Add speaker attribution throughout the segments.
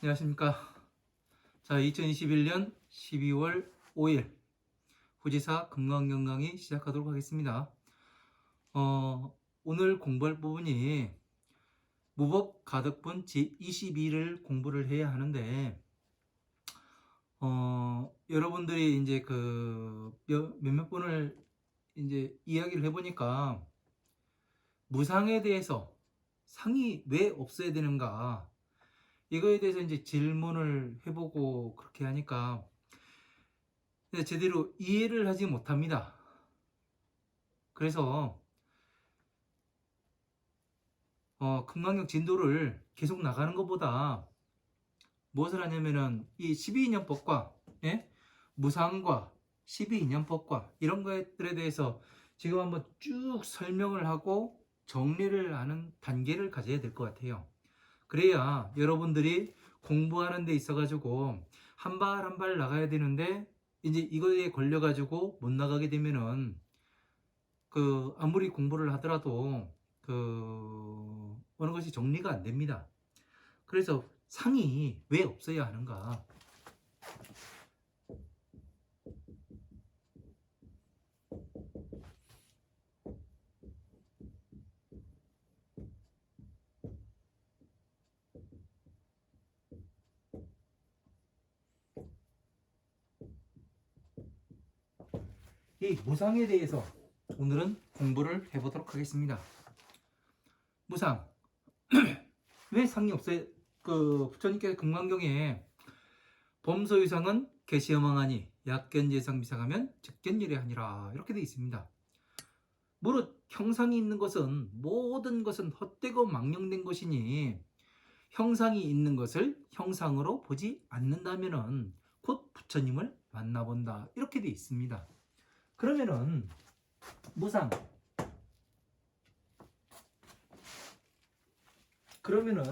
Speaker 1: 안녕하십니까. 자, 2021년 12월 5일 후지사 금강경강이 시작하도록 하겠습니다. 오늘 공부할 부분이 무법 가덕분 제22를 공부를 해야 하는데, 여러분들이 이제 몇몇 번을 이제 이야기를 해보니까 무상에 대해서 상이 왜 없어야 되는가, 이거에 대해서 이제 질문을 해보고 그렇게 하니까 제대로 이해를 하지 못합니다. 그래서 금강경 진도를 계속 나가는 것보다 무엇을 하냐면은 이 12인연법과 무상과 12인연법과 이런 것들에 대해서 지금 한번 쭉 설명을 하고 정리를 하는 단계를 가져야 될 것 같아요. 그래야 여러분들이 공부하는 데 있어 가지고 한 발 한 발 나가야 되는데, 이제 이거에 걸려 가지고 못 나가게 되면은 아무리 공부를 하더라도 어느 것이 정리가 안 됩니다. 그래서 상이 왜 없어야 하는가? 이 무상에 대해서 오늘은 공부를 해보도록 하겠습니다. 무상. 왜 상이 없어요? 부처님께서 금강경에 범소유상은 개시어망하니 약견예상 미상하면 즉견예례하니라, 이렇게 되어 있습니다. 무릇 형상이 있는 것은 모든 것은 헛되고 망령된 것이니 형상이 있는 것을 형상으로 보지 않는다면은 곧 부처님을 만나본다, 이렇게 되어 있습니다. 그러면은 무상, 그러면은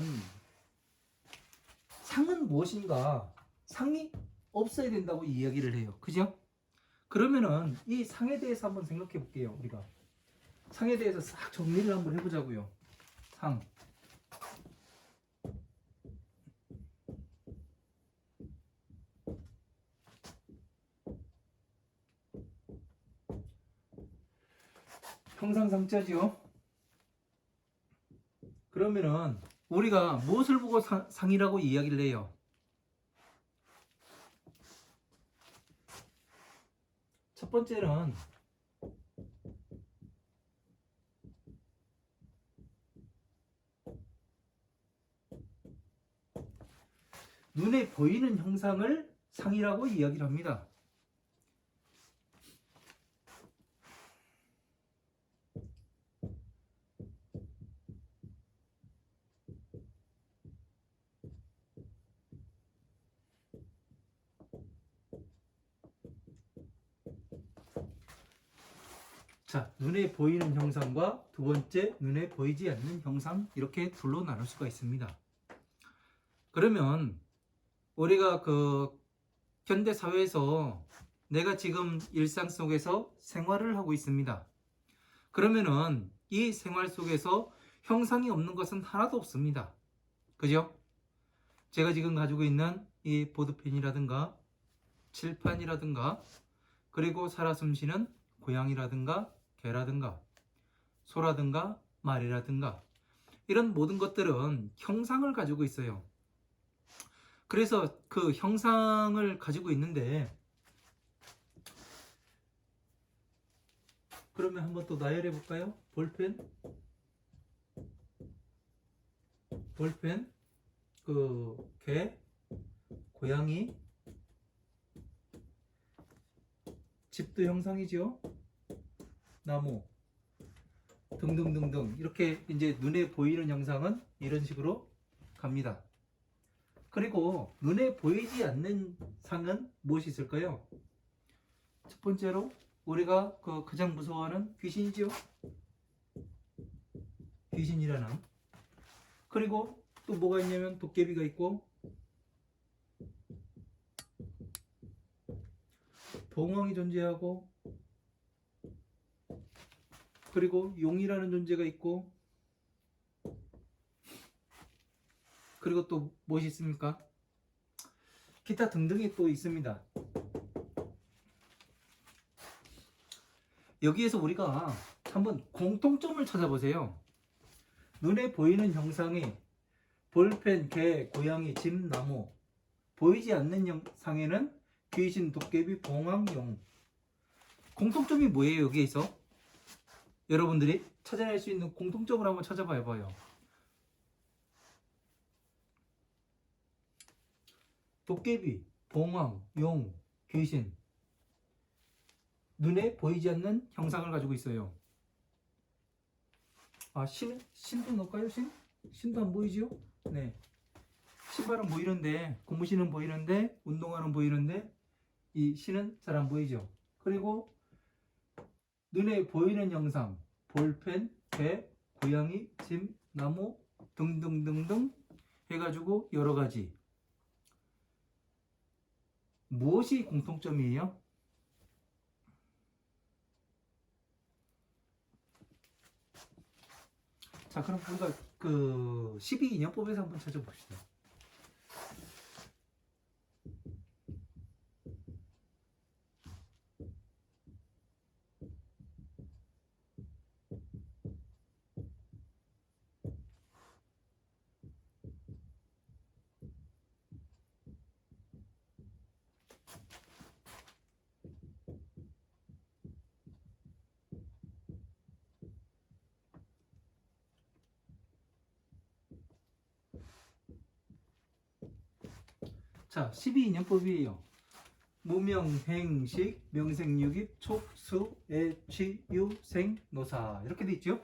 Speaker 1: 상은 무엇인가? 상이 없어야 된다고 이야기를 해요. 그죠? 그러면은 이 상에 대해서 한번 생각해 볼게요. 우리가 상에 대해서 싹 정리를 한번 해보자고요. 상. 형상상자지요. 그러면은 우리가 무엇을 보고 상이라고 이야기를 해요? 첫 번째는 눈에 보이는 형상을 상이라고 이야기를 합니다. 자, 눈에 보이는 형상과 두 번째, 눈에 보이지 않는 형상, 이렇게 둘로 나눌 수가 있습니다. 그러면 우리가 현대 사회에서 내가 지금 일상 속에서 생활을 하고 있습니다. 그러면은 이 생활 속에서 형상이 없는 것은 하나도 없습니다. 그죠? 제가 지금 가지고 있는 이 보드펜이라든가 칠판이라든가, 그리고 살아 숨쉬는 고양이라든가 개라든가 소라든가 말이라든가, 이런 모든 것들은 형상을 가지고 있어요. 그래서 그 형상을 가지고 있는데, 그러면 한번 또 나열해 볼까요? 볼펜, 개, 고양이, 집도 형상이죠. 나무 등등등등, 이렇게 이제 눈에 보이는 형상은 이런 식으로 갑니다. 그리고 눈에 보이지 않는 상은 무엇이 있을까요? 첫 번째로 우리가 가장 무서워하는 귀신이죠. 귀신이라는. 그리고 또 뭐가 있냐면 도깨비가 있고 봉황이 존재하고, 그리고 용이라는 존재가 있고, 그리고 또 무엇이 있습니까? 기타 등등이 또 있습니다. 여기에서 우리가 한번 공통점을 찾아보세요. 눈에 보이는 형상이 볼펜, 개, 고양이, 집, 나무. 보이지 않는 형상에는 귀신, 도깨비, 봉황, 용. 공통점이 뭐예요, 여기에서? 여러분들이 찾아낼 수 있는 공통점을 한번 찾아봐요. 도깨비, 봉황, 용, 귀신. 눈에 보이지 않는 형상을 가지고 있어요. 아, 신도 넣을까요? 신도 안 보이죠? 네. 신발은 보이는데, 고무신은 보이는데, 운동화는 보이는데, 이 신은 잘 안 보이죠? 그리고 눈에 보이는 형상, 볼펜, 개, 고양이, 집, 나무 등등등등 해가지고 여러 가지. 무엇이 공통점이에요? 자, 그럼 우리가 그 12인연법에서 한번 찾아봅시다. 자, 12인연법이에요. 무명행식, 명생유깁, 촉수, 애취, 유, 생, 노사 이렇게 돼 있죠.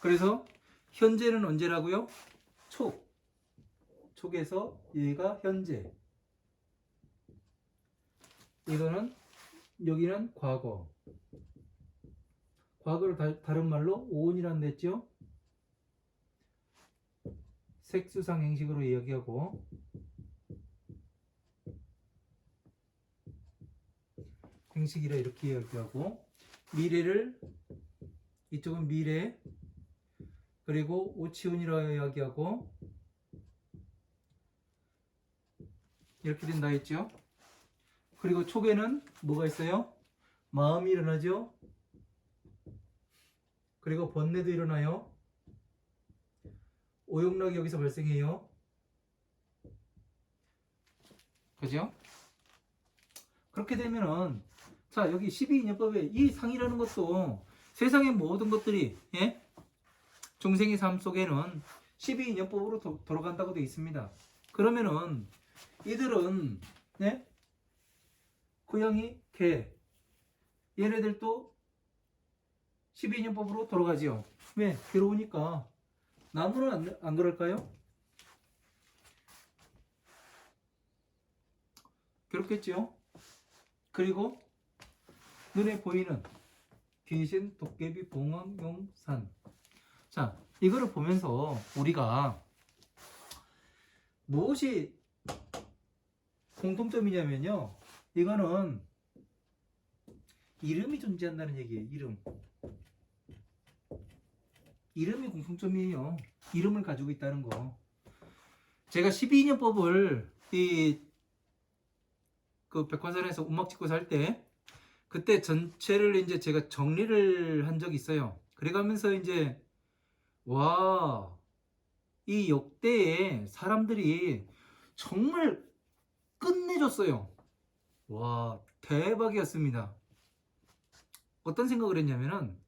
Speaker 1: 그래서 현재는 언제라고요? 촉에서 얘가 현재, 이거는 여기는 과거. 과거를 다른 말로 오온이라는 했죠. 색수상 행식으로 이야기하고, 행식이라 이렇게 이야기하고, 미래를 이쪽은 미래, 그리고 오치온이라고 이야기하고 이렇게 된다 했죠. 그리고 촉에는 뭐가 있어요? 마음이 일어나죠. 그리고 번뇌도 일어나요. 오용락이 여기서 발생해요. 그죠? 그렇게 되면은, 자, 여기 12인연법에 이 상이라는 것도 세상의 모든 것들이, 예? 중생의 삶 속에는 12인연법으로 돌아간다고 되어 있습니다. 그러면은 이들은, 예? 고양이, 개, 얘네들도 12인연법으로 돌아가지요. 왜? 괴로우니까. 나무는 안 그럴까요? 괴롭겠죠. 그리고 눈에 보이는 귀신, 도깨비, 봉황, 용, 산. 자, 이거를 보면서 우리가 무엇이 공통점이냐면요, 이거는 이름이 존재한다는 얘기예요. 이름이 공통점이에요. 이름을 가지고 있다는 거. 제가 12인연법을 그 백화점에서 음악 찍고 살 때, 그때 전체를 이제 제가 정리를 한 적이 있어요. 그래가면서 이제, 와, 이 역대에 사람들이 정말 끝내줬어요. 와, 대박이었습니다. 어떤 생각을 했냐면은,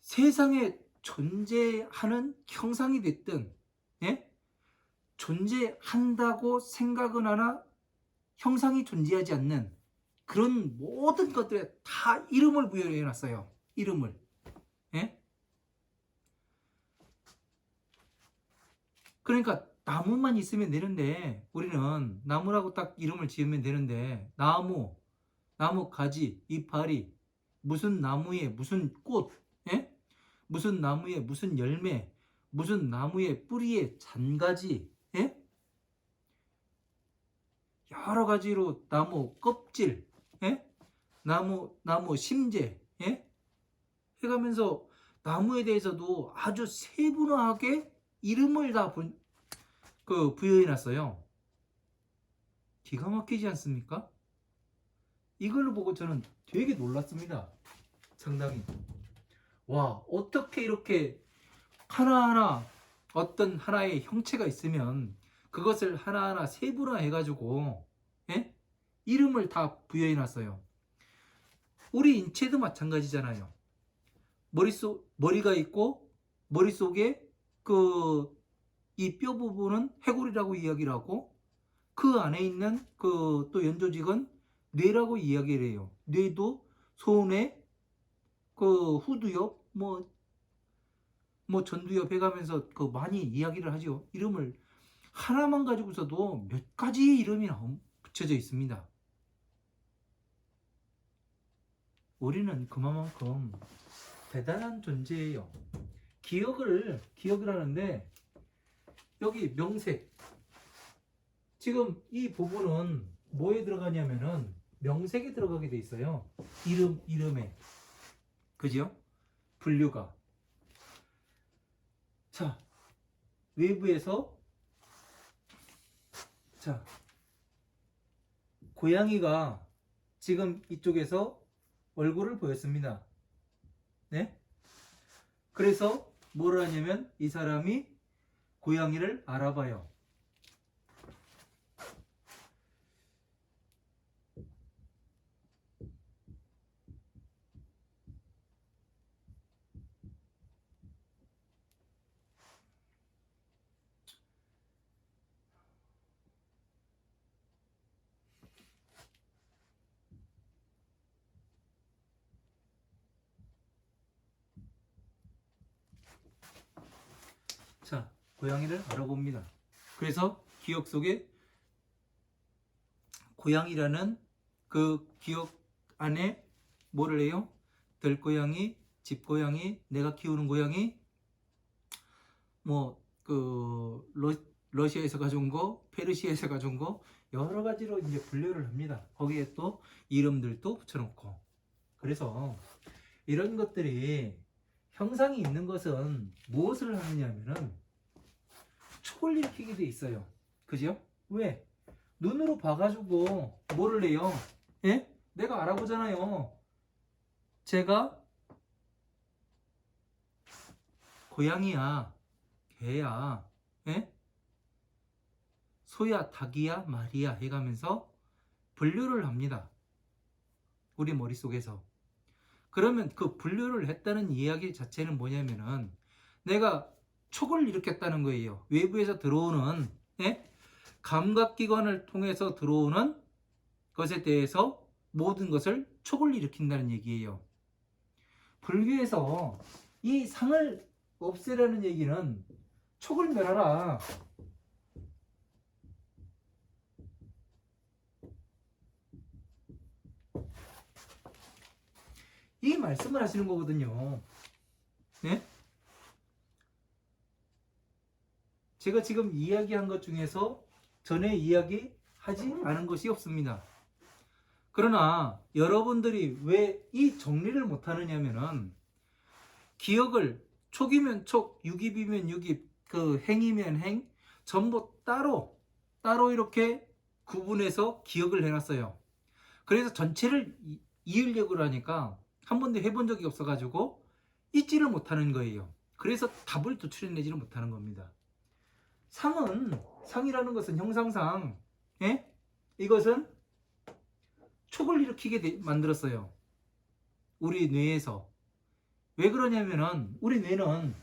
Speaker 1: 세상에 존재하는 형상이 됐든, 예? 존재한다고 생각은 하나 형상이 존재하지 않는 그런 모든 것들에 다 이름을 부여해 놨어요. 이름을. 예? 그러니까 나무만 있으면 되는데, 우리는 나무라고 딱 이름을 지으면 되는데, 나무 가지, 이파리, 무슨 나무에 무슨 꽃, 예? 무슨 나무에 무슨 열매, 무슨 나무에 뿌리에 잔가지, 예? 여러 가지로 나무 껍질, 예? 나무 심재, 예? 해가면서 나무에 대해서도 아주 세분화하게 이름을 다 부여해 놨어요. 기가 막히지 않습니까? 이걸로 보고 저는 되게 놀랐습니다. 상당히. 와, 어떻게 이렇게 하나하나 어떤 하나의 형체가 있으면 그것을 하나하나 세분화 해가지고 예? 이름을 다 부여해 놨어요. 우리 인체도 마찬가지잖아요. 머리가 있고 머릿속에 이 뼈 부분은 해골이라고 이야기를 하고 그 안에 있는 그 또 연조직은 뇌라고 이야기를 해요. 뇌도 소뇌, 그 후두엽, 뭐 전두엽 해가면서 그 많이 이야기를 하죠. 이름을 하나만 가지고서도 몇 가지 이름이 붙여져 있습니다. 우리는 그만큼 대단한 존재예요. 기억을 하는데 여기 명색, 지금 이 부분은 뭐에 들어가냐면은 명색에 들어가게 돼 있어요. 이름에. 그죠? 분류가. 자, 외부에서 자, 고양이가 지금 이쪽에서 얼굴을 보였습니다. 네? 그래서 뭐를 하냐면 이 사람이 고양이를 알아봐요. 자, 고양이를 알아봅니다. 그래서 기억 속에 고양이라는 그 기억 안에 뭐를 해요? 들고양이, 집고양이, 내가 키우는 고양이, 러시아에서 가져온 거, 페르시아에서 가져온 거, 여러 가지로 이제 분류를 합니다. 거기에 또 이름들도 붙여놓고. 그래서 이런 것들이 형상이 있는 것은 무엇을 하느냐면은 촉을 일으키게 돼 있어요. 그죠? 왜? 눈으로 봐가지고 뭐를 해요? 예? 내가 알아보잖아요. 제가 고양이야, 개야, 예? 소야, 닭이야, 말이야 해가면서 분류를 합니다. 우리 머릿속에서. 그러면 그 분류를 했다는 이야기 자체는 뭐냐면은 내가 촉을 일으켰다는 거예요. 외부에서 들어오는 감각기관을 통해서 들어오는 것에 대해서 모든 것을 촉을 일으킨다는 얘기예요. 불교에서 이 상을 없애라는 얘기는 촉을 멸하라. 이 말씀을 하시는 거거든요. 네? 제가 지금 이야기한 것 중에서 전에 이야기하지 않은 것이 없습니다. 그러나 여러분들이 왜 이 정리를 못하느냐면은 기억을 촉이면 촉, 유깁이면 유깁, 그 행이면 행 전부 따로 이렇게 구분해서 기억을 해놨어요. 그래서 전체를 이으려고 하니까 한 번도 해본 적이 없어가지고 잊지를 못하는 거예요. 그래서 답을 도출해내지를 못하는 겁니다. 상이라는 것은 형상상 이것은 촉을 일으키게 만들었어요. 우리 뇌에서. 왜 그러냐면은 우리 뇌는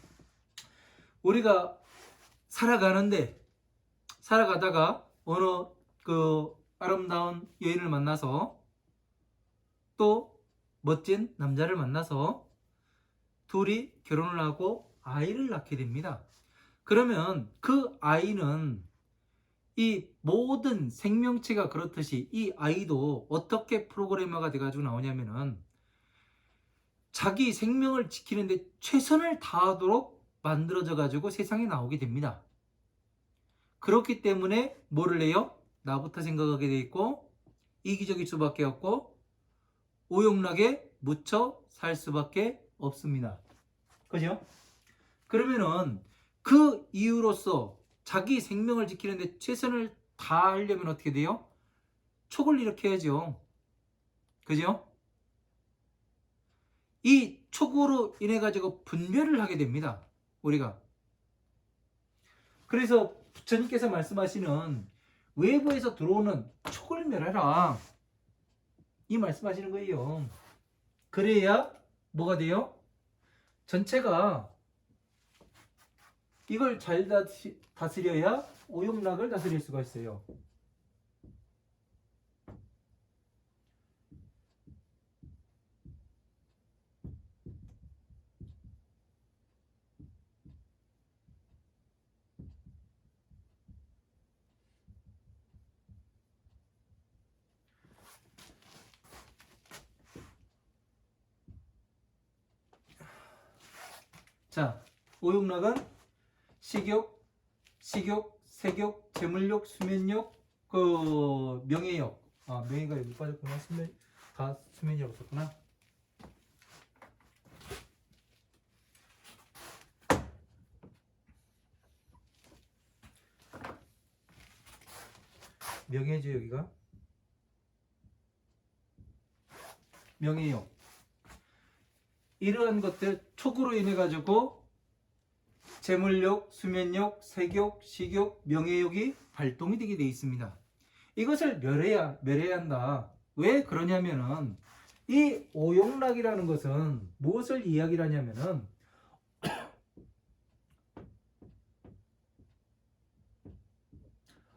Speaker 1: 우리가 살아가다가 어느 그 아름다운 여인을 만나서 또 멋진 남자를 만나서 둘이 결혼을 하고 아이를 낳게 됩니다. 그러면 그 아이는 이 모든 생명체가 그렇듯이 이 아이도 어떻게 프로그래머가 돼가지고 나오냐면은 자기 생명을 지키는데 최선을 다하도록 만들어져 가지고 세상에 나오게 됩니다. 그렇기 때문에 뭐를 해요? 나부터 생각하게 돼 있고 이기적일 수밖에 없고 오용락에 묻혀 살 수밖에 없습니다. 그죠? 그러면은 그 이유로서 자기 생명을 지키는데 최선을 다하려면 어떻게 돼요? 촉을 일으켜야죠. 그죠? 이 촉으로 인해 가지고 분별을 하게 됩니다. 우리가. 그래서 부처님께서 말씀하시는 외부에서 들어오는 촉을 멸하라, 이 말씀하시는 거예요. 그래야 뭐가 돼요? 전체가 이걸 잘 다스려야 오용락을 다스릴 수가 있어요. 자, 오용락은 식욕, 색욕, 재물욕, 수면욕, 명예욕. 명예가 여기 빠졌구나. 수면이라고 썼구나. 명예죠, 여기가. 명예욕. 이러한 것들 촉으로 인해 가지고 재물욕, 수면욕, 색욕, 식욕, 명예욕이 발동이 되게 되어 있습니다. 이것을 멸해야 한다. 왜 그러냐면은 이 오용락이라는 것은 무엇을 이야기를 하냐면은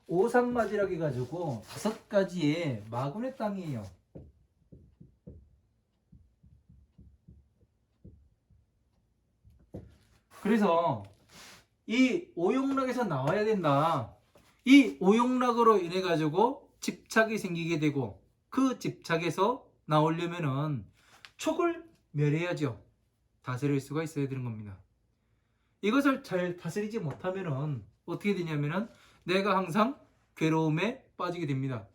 Speaker 1: 오상마지락 해가지고 5가지의 마군의 땅이에요. 그래서 이 오용락에서 나와야 된다. 이 오용락으로 인해 가지고 집착이 생기게 되고 그 집착에서 나오려면은 촉을 멸해야죠. 다스릴 수가 있어야 되는 겁니다. 이것을 잘 다스리지 못하면은 어떻게 되냐면은 내가 항상 괴로움에 빠지게 됩니다.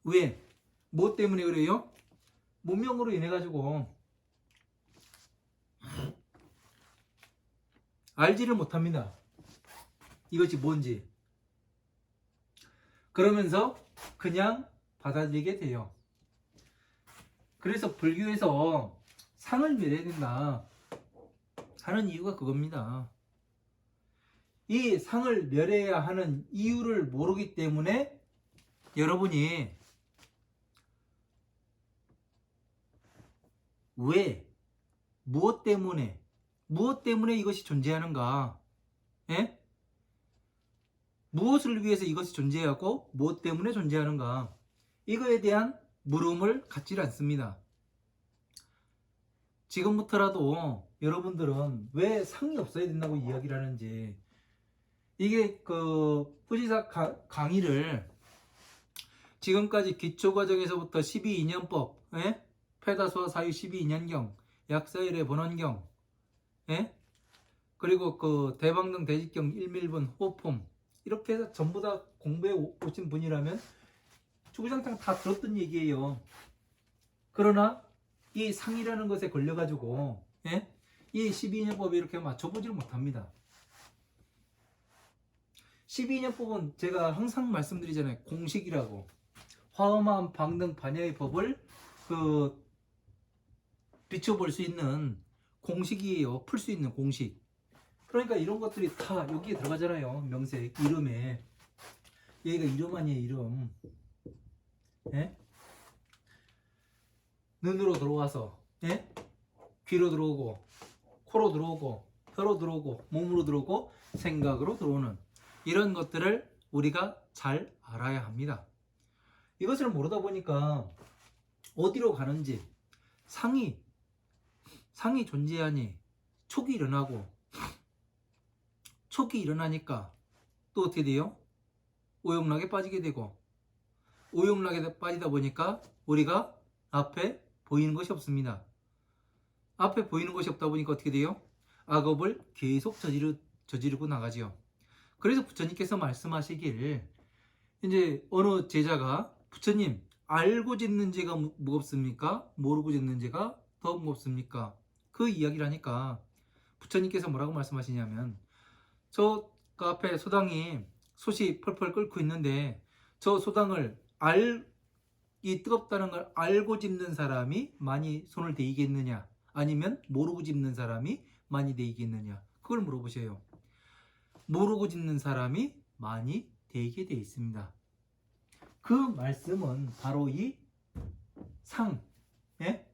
Speaker 1: 왜? 뭐 때문에 그래요? 문명으로 인해 가지고 알지를 못합니다. 이것이 뭔지. 그러면서 그냥 받아들이게 돼요. 그래서 불교에서 상을 멸해야 된다 하는 이유가 그겁니다. 이 상을 멸해야 하는 이유를 모르기 때문에 여러분이 왜, 무엇 때문에 이것이 존재하는가? 예? 무엇을 위해서 이것이 존재하고 무엇 때문에 존재하는가? 이거에 대한 물음을 갖지 않습니다. 지금부터라도 여러분들은 왜 상이 없어야 된다고 이야기를 하는지, 이게 후지사 강의를 지금까지 기초과정에서부터 12인연법, 예? 패다수와 사유 12인연경, 약사일의 본원경, 예? 그리고 대방경 대직경 1밀분 호품, 이렇게 해서 전부 다 공부해 오신 분이라면 주구장창 다 들었던 얘기예요. 그러나 이 상이라는 것에 걸려가지고, 예? 이 12인연법에 이렇게 맞춰보지를 못합니다. 12인연법은 제가 항상 말씀드리잖아요. 공식이라고. 화엄한 방등 반야의 법을 비춰볼 수 있는 공식이에요. 풀 수 있는 공식. 그러니까 이런 것들이 다 여기에 들어가잖아요. 명색, 이름에. 얘가 이름 아니에요, 이름. 예? 눈으로 들어와서, 예? 귀로 들어오고, 코로 들어오고, 혀로 들어오고, 몸으로 들어오고, 생각으로 들어오는 이런 것들을 우리가 잘 알아야 합니다. 이것을 모르다 보니까 어디로 가는지, 상이 존재하니 촉이 일어나고, 촉이 일어나니까 또 어떻게 돼요? 오용락에 빠지게 되고, 오용락에 빠지다 보니까 우리가 앞에 보이는 것이 없습니다. 앞에 보이는 것이 없다 보니까 어떻게 돼요? 악업을 계속 저지르고 나가지요. 그래서 부처님께서 말씀하시길, 이제 어느 제자가 부처님, 알고 짓는 죄가 무겁습니까? 모르고 짓는 죄가 더 무겁습니까? 그 이야기를 하니까 부처님께서 뭐라고 말씀하시냐면, 저 앞에 소당이 솥이 펄펄 끓고 있는데 저 소당을 이 뜨겁다는 걸 알고 집는 사람이 많이 손을 대이겠느냐, 아니면 모르고 집는 사람이 많이 대이겠느냐, 그걸 물어보셔요. 모르고 집는 사람이 많이 대이게 돼 있습니다. 그 말씀은 바로 이 상, 예?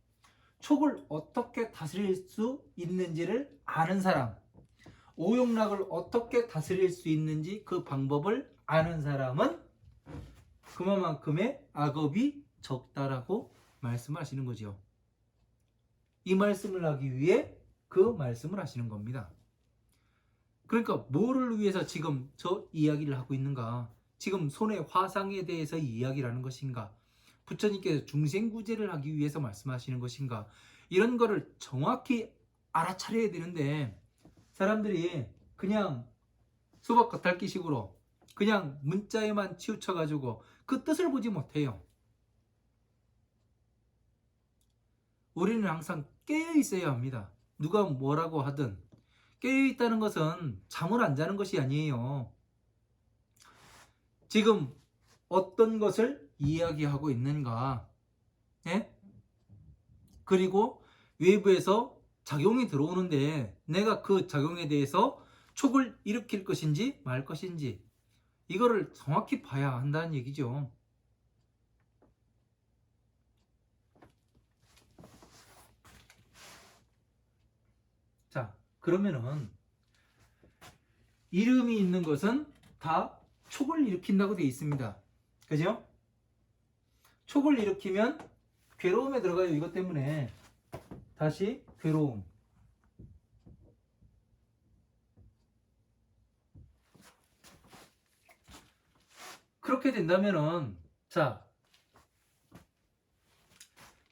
Speaker 1: 촉을 어떻게 다스릴 수 있는지를 아는 사람, 오용락을 어떻게 다스릴 수 있는지 그 방법을 아는 사람은 그만큼의 악업이 적다라고 말씀하시는 거죠. 이 말씀을 하기 위해 그 말씀을 하시는 겁니다. 그러니까 뭐를 위해서 지금 저 이야기를 하고 있는가? 지금 손의 화상에 대해서 이야기를 하는 것인가? 부처님께서 중생구제를 하기 위해서 말씀하시는 것인가? 이런 거를 정확히 알아차려야 되는데 사람들이 그냥 수박 겉핥기식으로 그냥 문자에만 치우쳐가지고 그 뜻을 보지 못해요. 우리는 항상 깨어 있어야 합니다. 누가 뭐라고 하든 깨어 있다는 것은 잠을 안 자는 것이 아니에요. 지금 어떤 것을 이야기하고 있는가, 예? 그리고 외부에서 작용이 들어오는데 내가 그 작용에 대해서 촉을 일으킬 것인지 말 것인지 이거를 정확히 봐야 한다는 얘기죠. 자, 그러면은 이름이 있는 것은 다 촉을 일으킨다고 되어 있습니다. 그죠? 촉을 일으키면 괴로움에 들어가요. 이것 때문에 다시 괴로움. 그렇게 된다면은 자,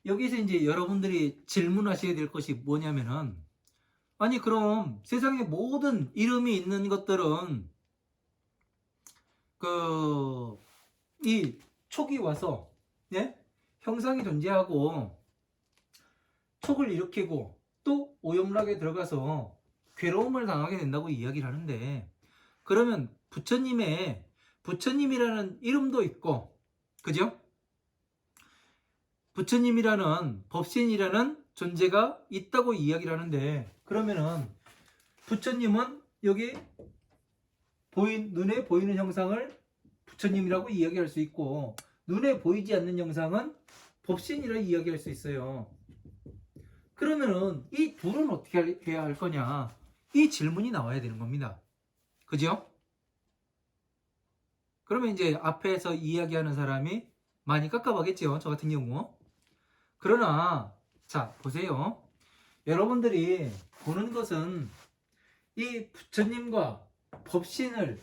Speaker 1: 여기서 이제 여러분들이 질문하셔야 될 것이 뭐냐면은 아니 그럼 세상에 모든 이름이 있는 것들은 이 촉이 와서, 예? 형상이 존재하고 촉을 일으키고 또 오염락에 들어가서 괴로움을 당하게 된다고 이야기를 하는데 그러면 부처님이라는 이름도 있고, 그죠? 부처님이라는 법신이라는 존재가 있다고 이야기를 하는데 그러면은 부처님은 여기 눈에 보이는 형상을 부처님이라고 이야기할 수 있고 눈에 보이지 않는 형상은 법신이라고 이야기할 수 있어요. 그러면은 이 둘은 어떻게 해야 할 거냐? 이 질문이 나와야 되는 겁니다. 그죠? 그러면 이제 앞에서 이야기하는 사람이 많이 깝깝하겠죠. 저 같은 경우. 그러나 자 보세요. 여러분들이 보는 것은 이 부처님과 법신을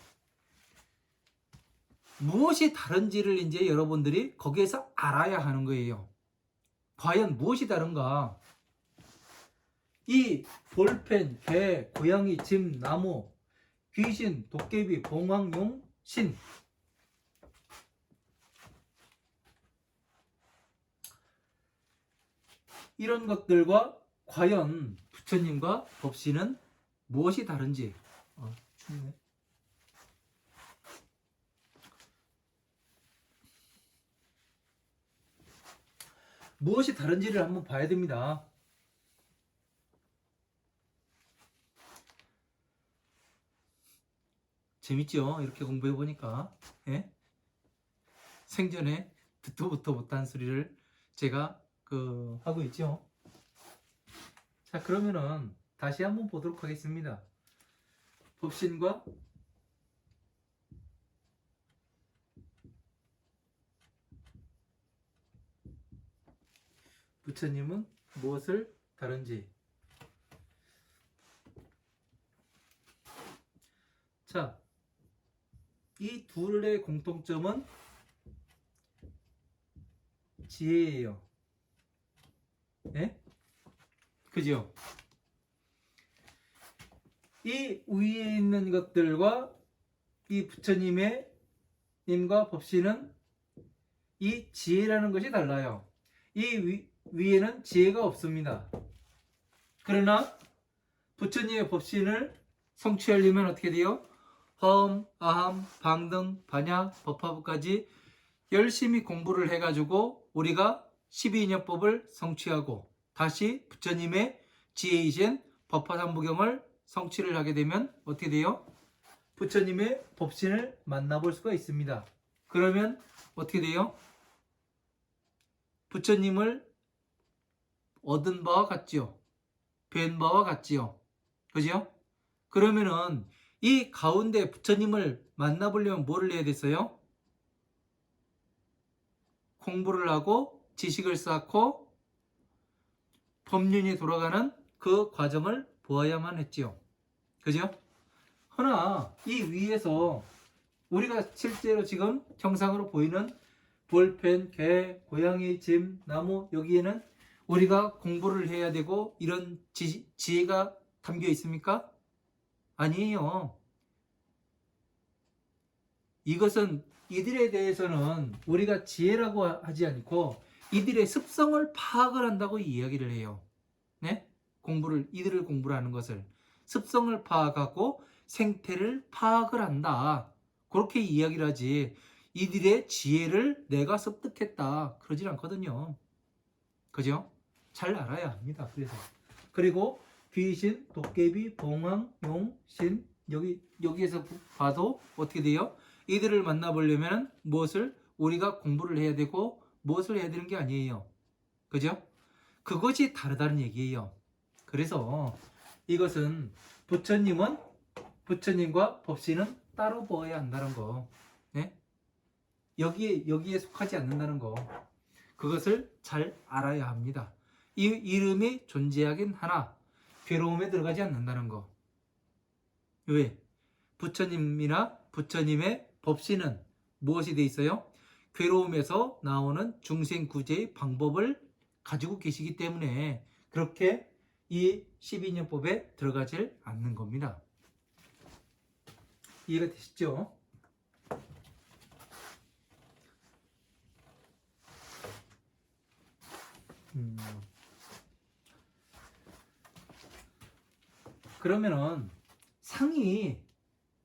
Speaker 1: 무엇이 다른지를 이제 여러분들이 거기에서 알아야 하는 거예요. 과연 무엇이 다른가? 이 볼펜, 개, 고양이, 집, 나무, 귀신, 도깨비, 봉황용, 신, 이런 것들과 과연 부처님과 법신은 무엇이 다른지. 춥네. 무엇이 다른지를 한번 봐야 됩니다. 재밌죠? 이렇게 공부해 보니까. 예? 생전에 듣도부터 못한 소리를 제가 하고 있죠. 자, 그러면은 다시 한번 보도록 하겠습니다. 법신과 부처님은 무엇을 다른지. 자, 이 둘의 공통점은 지혜예요. 예? 그죠? 이 위에 있는 것들과 이 부처님의 님과 법신은 이 지혜라는 것이 달라요. 이 위에는 지혜가 없습니다. 그러나 부처님의 법신을 성취하려면 어떻게 돼요? 화엄, 아함, 방등, 반야, 법화부까지 열심히 공부를 해가지고 우리가 12인연법을 성취하고 다시 부처님의 지혜이신 법화삼부경을 성취를 하게 되면 어떻게 돼요? 부처님의 법신을 만나볼 수가 있습니다. 그러면 어떻게 돼요? 부처님을 얻은 바와 같지요. 뵌 바와 같지요. 그죠? 그러면은 이 가운데 부처님을 만나보려면 뭐를 해야 됐어요? 공부를 하고 지식을 쌓고 법륜이 돌아가는 그 과정을 보아야만 했지요. 그죠? 허나 이 위에서 우리가 실제로 지금 형상으로 보이는 볼펜, 개, 고양이, 짐, 나무 여기에는 우리가 공부를 해야 되고 이런 지혜가 담겨 있습니까? 아니에요. 이것은 이들에 대해서는 우리가 지혜라고 하지 않고 이들의 습성을 파악을 한다고 이야기를 해요. 네? 이들을 공부를 하는 것을 습성을 파악하고 생태를 파악을 한다. 그렇게 이야기를 하지 이들의 지혜를 내가 습득했다. 그러질 않거든요. 그죠? 잘 알아야 합니다. 그리고 귀신, 도깨비, 봉황, 용, 신 여기에서 봐도 어떻게 돼요? 이들을 만나보려면 무엇을 우리가 공부를 해야 되고 무엇을 해야 되는 게 아니에요. 그죠? 그것이 다르다는 얘기예요. 그래서 이것은 부처님과 법신은 따로 보아야 한다는 거. 네? 여기에 속하지 않는다는 거. 그것을 잘 알아야 합니다. 이 이름이 존재하긴 하나 괴로움에 들어가지 않는다는 거. 왜? 부처님이나 부처님의 법신은 무엇이 돼 있어요? 괴로움에서 나오는 중생구제의 방법을 가지고 계시기 때문에 그렇게 이 12인연법에 들어가질 않는 겁니다. 이해가 되시죠? 그러면은 상이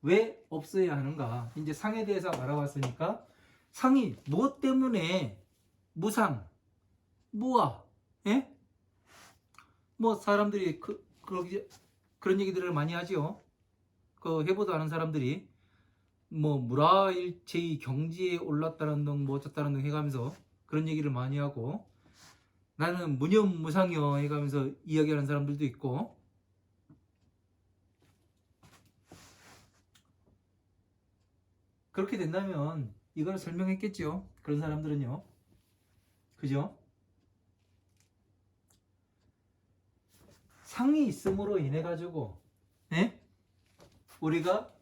Speaker 1: 왜 없어야 하는가? 이제 상에 대해서 알아봤으니까 상이 무엇 때문에 무상, 무아, 예? 뭐 사람들이 그런 얘기들을 많이 하지요. 그 해보도 하는 사람들이 뭐 무라일체의 경지에 올랐다는 등 뭐 어쩌다는 등 해가면서 그런 얘기를 많이 하고 나는 무념무상이여 해가면서 이야기하는 사람들도 있고 그렇게 된다면 이걸 설명했겠죠. 그런 사람들은요. 그죠? 상이 있음으로 인해 가지고 네? 우리가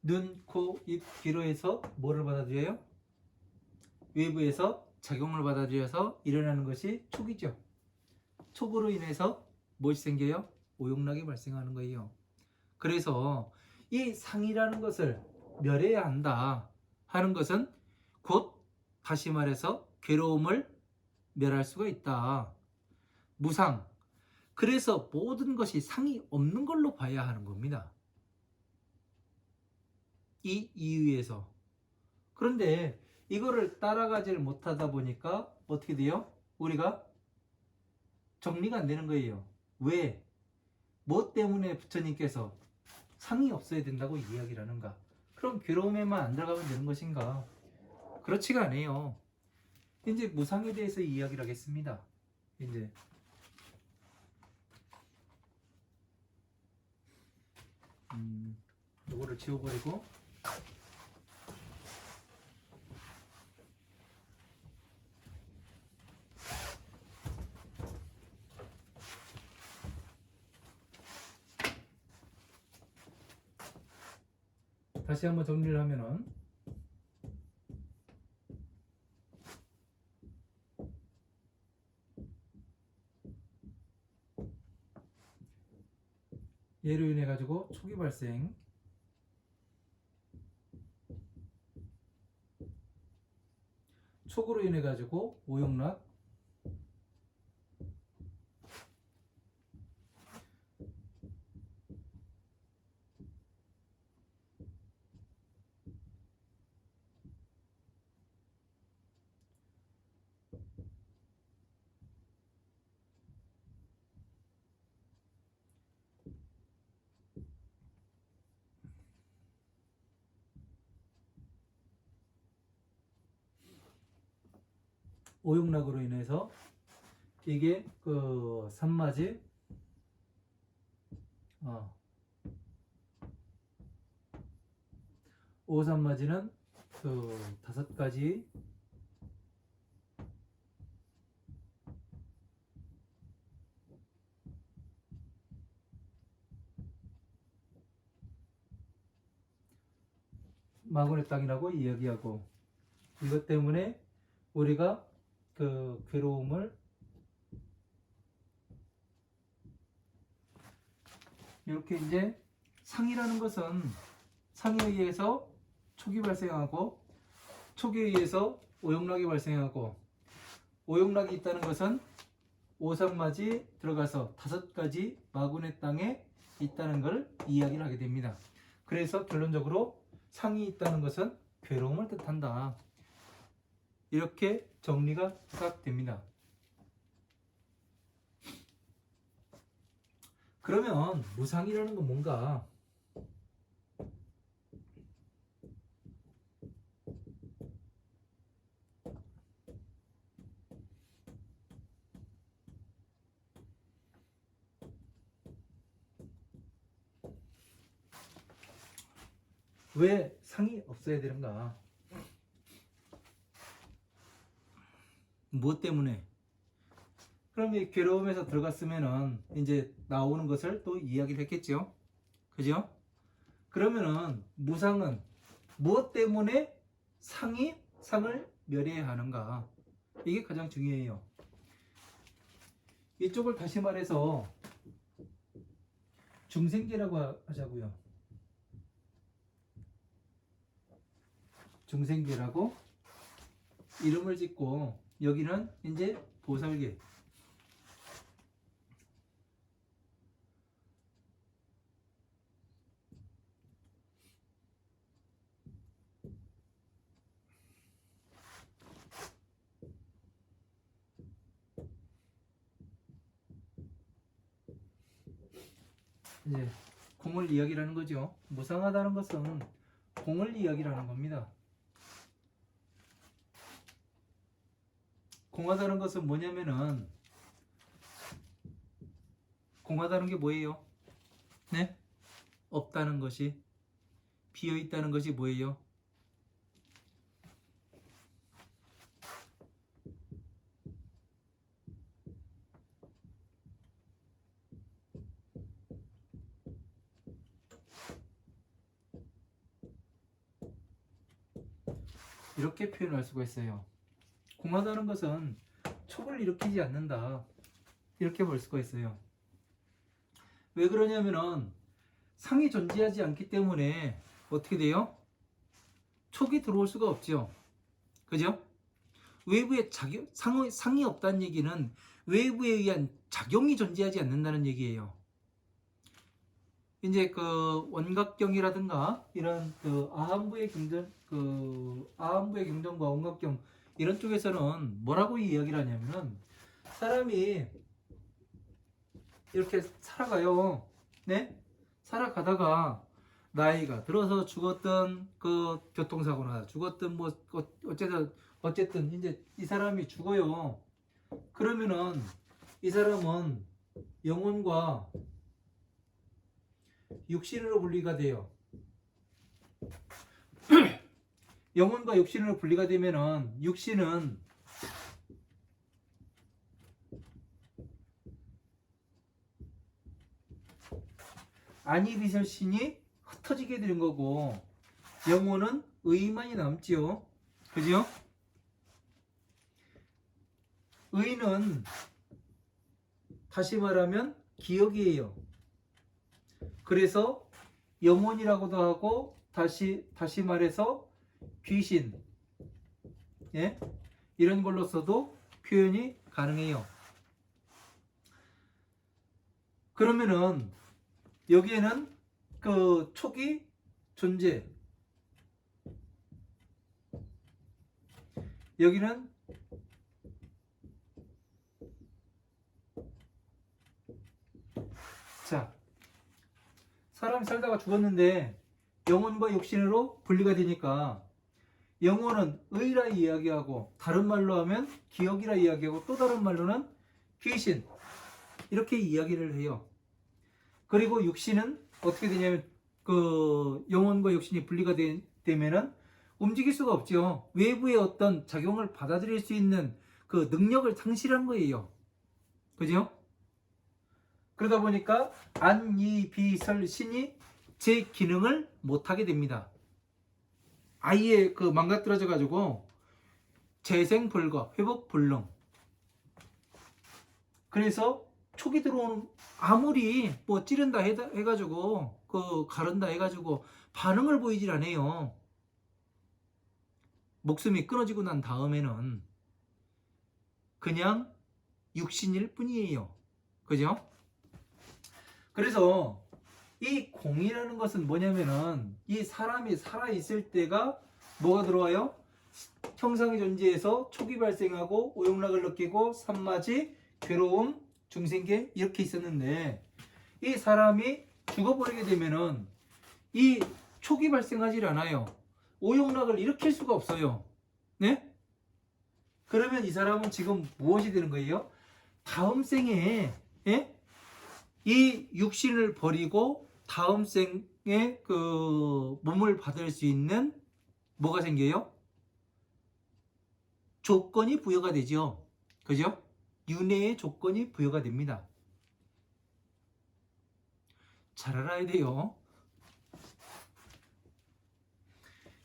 Speaker 1: 눈, 코, 입, 귀로 해서 뭐를 받아들여요? 외부에서 작용을 받아들여서 일어나는 것이 촉이죠. 촉으로 인해서 무엇이 생겨요? 오용락이 발생하는 거예요. 그래서 이 상이라는 것을 멸해야 한다 하는 것은 곧 다시 말해서 괴로움을 멸할 수가 있다. 무상. 그래서 모든 것이 상이 없는 걸로 봐야 하는 겁니다. 이 이유에서. 그런데 이거를 따라가지를 못하다 보니까 어떻게 돼요? 우리가 정리가 안 되는 거예요. 왜? 뭐 때문에 부처님께서 상이 없어야 된다고 이야기를 하는가? 그럼 괴로움에만 안 들어가면 되는 것인가? 그렇지가 않아요. 이제 무상에 대해서 이야기를 하겠습니다. 이제 이거를 지워버리고 다시 한번 정리를 하면은 얘로 인해 가지고 초기 발생, 촉으로 인해 가지고 오용락, 오용락으로 인해서 이게 그 산마지 오산마지는 그 5가지 마군의 땅이라고 이야기하고, 이것 때문에 우리가 그 괴로움을 이렇게 이제 상이라는 것은 상에 의해서 촉이 발생하고, 촉에 의해서 오용락이 발생하고, 오용락이 있다는 것은 오산마지 들어가서 5가지 마군의 땅에 있다는 걸 이야기를 하게 됩니다. 그래서 결론적으로 상이 있다는 것은 괴로움을 뜻한다. 이렇게 정리가 딱 됩니다. 그러면 무상이라는 건 뭔가? 왜 상이 없어야 되는가? 무엇 때문에? 그럼 이 괴로움에서 들어갔으면은 이제 나오는 것을 또 이야기를 했겠죠. 그죠? 그러면은 무상은 무엇 때문에 상을 멸해야 하는가? 이게 가장 중요해요. 이쪽을 다시 말해서 중생계라고 하자고요. 중생계라고 이름을 짓고, 여기는 이제 보살계. 이제 공을 이야기를 하는 거죠. 무상하다는 것은 공을 이야기를 하는 겁니다. 공하다는 것은 뭐냐면은, 공하다는 게 뭐예요? 네? 없다는 것이, 비어 있다는 것이 뭐예요? 이렇게 표현할 수가 있어요. 공하다는 것은 촉을 일으키지 않는다. 이렇게 볼 수가 있어요. 왜 그러냐면은 상이 존재하지 않기 때문에 어떻게 돼요? 촉이 들어올 수가 없죠. 그죠? 외부에 상이 없다는 얘기는 외부에 의한 작용이 존재하지 않는다는 얘기예요. 이제 그 원각경이라든가 이런 그 아함부의 경전과 원각경 이런 쪽에서는 뭐라고 이야기를 하냐면은, 사람이 이렇게 살아가요. 네? 살아가다가 나이가 들어서 죽었던, 그 교통사고나 죽었던, 뭐 어쨌든 이제 이 사람이 죽어요. 그러면은 이 사람은 영혼과 육신으로 분리가 돼요. 영혼과 육신으로 분리가 되면은 육신은 안이비설신이 흩어지게 되는 거고, 영혼은 의만이 남지요. 그죠? 의는 다시 말하면 기억이에요. 그래서 영혼이라고도 하고, 다시 말해서 귀신, 예? 이런 걸로서도 표현이 가능해요. 그러면은 여기에는 그 촉이 존재, 여기는 자, 사람이 살다가 죽었는데 영혼과 육신으로 분리가 되니까 영혼은 의라 이야기하고, 다른 말로 하면 기억이라 이야기하고, 또 다른 말로는 귀신, 이렇게 이야기를 해요. 그리고 육신은 어떻게 되냐면 그 영혼과 육신이 분리가 되면은 움직일 수가 없죠. 외부의 어떤 작용을 받아들일 수 있는 그 능력을 상실한 거예요. 그죠? 그러다 보니까 안이비설신이 제 기능을 못하게 됩니다. 아예 그 망가뜨려져 가지고 재생 불가, 회복 불능. 그래서 촉이 들어오는, 아무리 뭐 찌른다 해가지고 그 가른다 해가지고 반응을 보이질 않아요. 목숨이 끊어지고 난 다음에는 그냥 육신일 뿐이에요. 그죠? 그래서 이 공이라는 것은 뭐냐면은, 이 사람이 살아있을 때가 뭐가 들어와요? 형상의 존재에서 촉이 발생하고 오용락을 느끼고 산마지, 괴로움, 중생계, 이렇게 있었는데, 이 사람이 죽어버리게 되면은 이 촉이 발생하지 않아요. 오용락을 일으킬 수가 없어요. 네? 그러면 이 사람은 지금 무엇이 되는 거예요? 다음 생에, 예? 이 육신을 버리고 다음 생에 그 몸을 받을 수 있는 뭐가 생겨요? 조건이 부여가 되죠. 그죠? 윤회의 조건이 부여가 됩니다. 잘 알아야 돼요.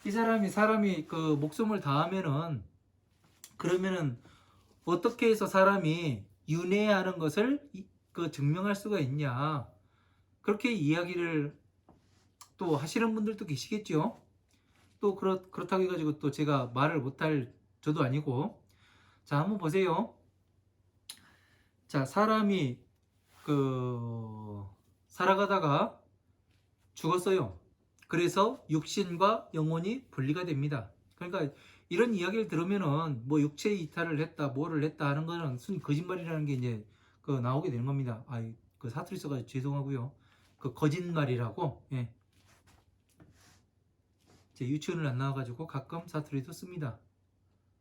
Speaker 1: 이 사람이 그 목숨을 다하면은, 그러면은 어떻게 해서 사람이 윤회하는 것을 그 증명할 수가 있냐, 그렇게 이야기를 또 하시는 분들도 계시겠죠. 또 그렇다고 해가지고 또 제가 말을 못할 저도 아니고. 자, 한번 보세요. 자, 사람이 그 살아가다가 죽었어요. 그래서 육신과 영혼이 분리가 됩니다. 그러니까 이런 이야기를 들으면은 뭐 육체 이탈을 했다, 뭐를 했다 하는 거는 순 거짓말이라는 게 이제 그 나오게 되는 겁니다. 그 사투리 써가지고 죄송하고요. 그 거짓말이라고. 예. 제 유치원을 안 나와가지고 가끔 사투리도 씁니다.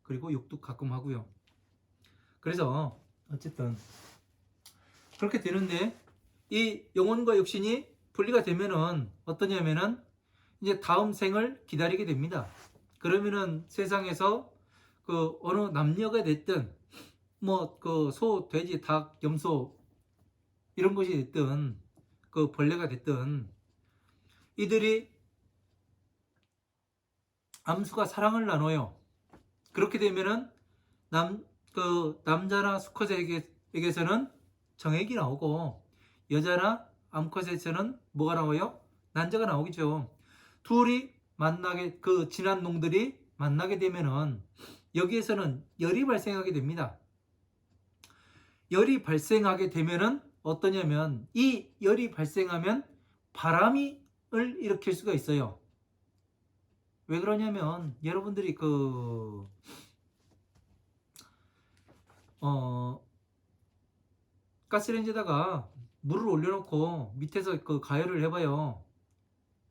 Speaker 1: 그리고 욕도 가끔 하고요. 그래서 어쨌든 그렇게 되는데, 이 영혼과 육신이 분리가 되면은 어떠냐면은 이제 다음 생을 기다리게 됩니다. 그러면은 세상에서 그 어느 남녀가 됐든 뭐 그 소, 돼지, 닭, 염소 이런 것이 됐든 그 벌레가 됐든 이들이 암수가 사랑을 나눠요. 그렇게 되면은 남자나 수컷에게서는 정액이 나오고, 여자나 암컷에서는 뭐가 나와요? 난자가 나오겠죠. 둘이 만나게, 그 진한 놈들이 만나게 되면은 여기에서는 열이 발생하게 됩니다. 열이 발생하게 되면은 어떠냐면, 이 열이 발생하면 바람을 일으킬 수가 있어요. 왜 그러냐면, 여러분들이 가스레인지에다가 물을 올려놓고 밑에서 그 가열을 해봐요.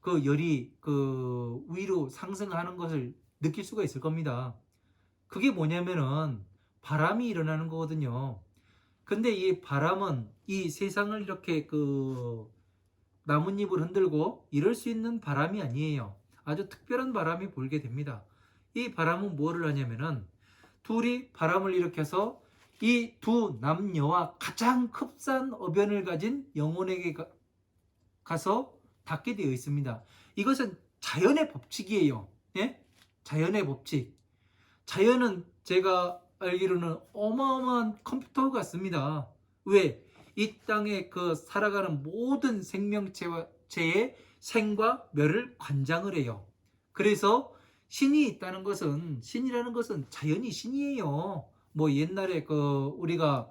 Speaker 1: 그 열이 그 위로 상승하는 것을 느낄 수가 있을 겁니다. 그게 뭐냐면은 바람이 일어나는 거거든요. 근데 이 바람은 이 세상을 이렇게 그 나뭇잎을 흔들고 이럴 수 있는 바람이 아니에요. 아주 특별한 바람이 불게 됩니다. 이 바람은 뭐를 하냐면은, 둘이 바람을 일으켜서 이 두 남녀와 가장 흡사한 어변을 가진 영혼에게 가서 닿게 되어 있습니다. 이것은 자연의 법칙이에요. 예? 자연의 법칙. 자연은 제가 알기로는 어마어마한 컴퓨터 같습니다. 왜? 이 땅에 그 살아가는 모든 생명체의 생과 멸을 관장을 해요. 그래서 신이라는 것은 자연이 신이에요. 뭐 옛날에 그 우리가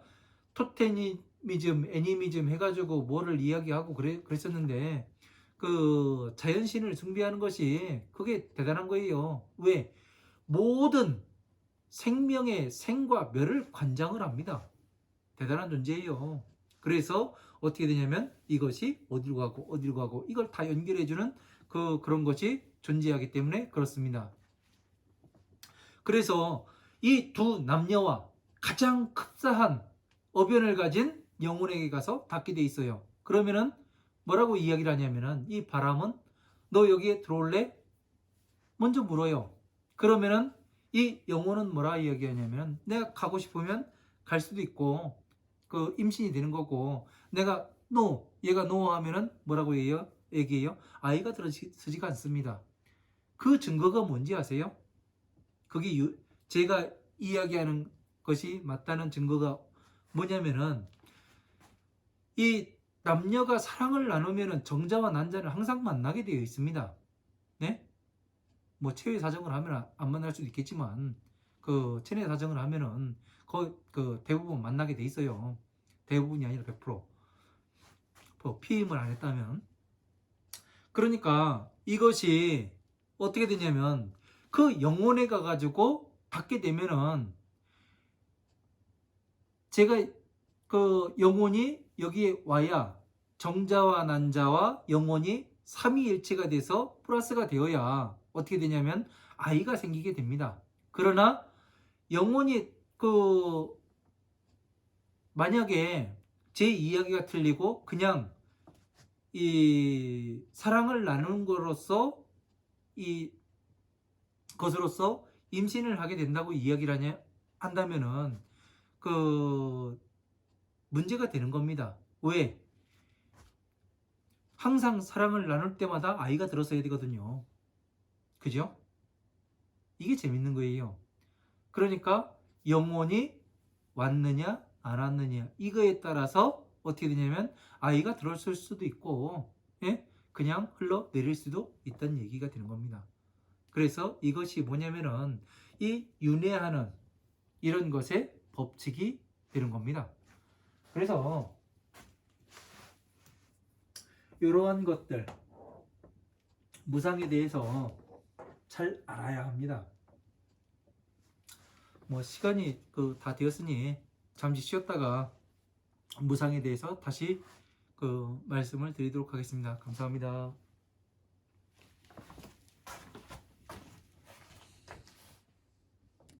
Speaker 1: 토테미즘, 애니미즘 해가지고 뭐를 이야기하고 그랬었는데, 그 자연신을 숭배하는 것이 그게 대단한 거예요. 왜? 모든 생명의 생과 멸을 관장을 합니다. 대단한 존재예요. 그래서 어떻게 되냐면 이것이 어디로 가고 어디로 가고 이걸 다 연결해주는 그런 것이 존재하기 때문에 그렇습니다. 그래서 이 두 남녀와 가장 흡사한 어변을 가진 영혼에게 가서 닿게 돼 있어요. 그러면은 뭐라고 이야기를 하냐면은 이 바람은 너 여기에 들어올래? 먼저 물어요. 그러면은 이 영혼은 뭐라 이야기하냐면 내가 가고 싶으면 갈 수도 있고 그 임신이 되는 거고 내가 노 얘가 노 하면은 뭐라고 얘기해요? 아이가 들어서지가 않습니다. 그 증거가 뭔지 아세요? 그게 제가 이야기하는 것이 맞다는 증거가 뭐냐면은 이 남녀가 사랑을 나누면은 정자와 난자는 항상 만나게 되어 있습니다. 네? 뭐 체외 사정을 하면 안 만날 수도 있겠지만 그 체내 사정을 하면은 그 대부분 만나게 돼 있어요. 대부분이 아니라 100%. 뭐 피임을 안 했다면. 그러니까 이것이 어떻게 되냐면 그 영혼에 가가지고 닿게 되면은 제가 그 영혼이 여기에 와야 정자와 난자와 영혼이 삼위일체가 돼서 플러스가 되어야 어떻게 되냐면 아이가 생기게 됩니다. 그러나 영혼이 만약에 제 이야기가 틀리고 그냥 이 사랑을 나누는 것으로서 이 것으로서 임신을 하게 된다고 이야기를 한다면은 그 문제가 되는 겁니다. 왜? 항상 사랑을 나눌 때마다 아이가 들어서야 되거든요. 그죠? 이게 재밌는 거예요. 그러니까 영혼이 왔느냐 안 왔느냐 이거에 따라서 어떻게 되냐면 아이가 들어설 수도 있고 예? 그냥 흘러내릴 수도 있다는 얘기가 되는 겁니다. 그래서 이것이 뭐냐면은 이 윤회하는 이런 것의 법칙이 되는 겁니다. 그래서 이러한 것들 무상에 대해서 잘 알아야 합니다. 뭐 시간이 다 되었으니 잠시 쉬었다가 무상에 대해서 다시 말씀을 드리도록 하겠습니다. 감사합니다.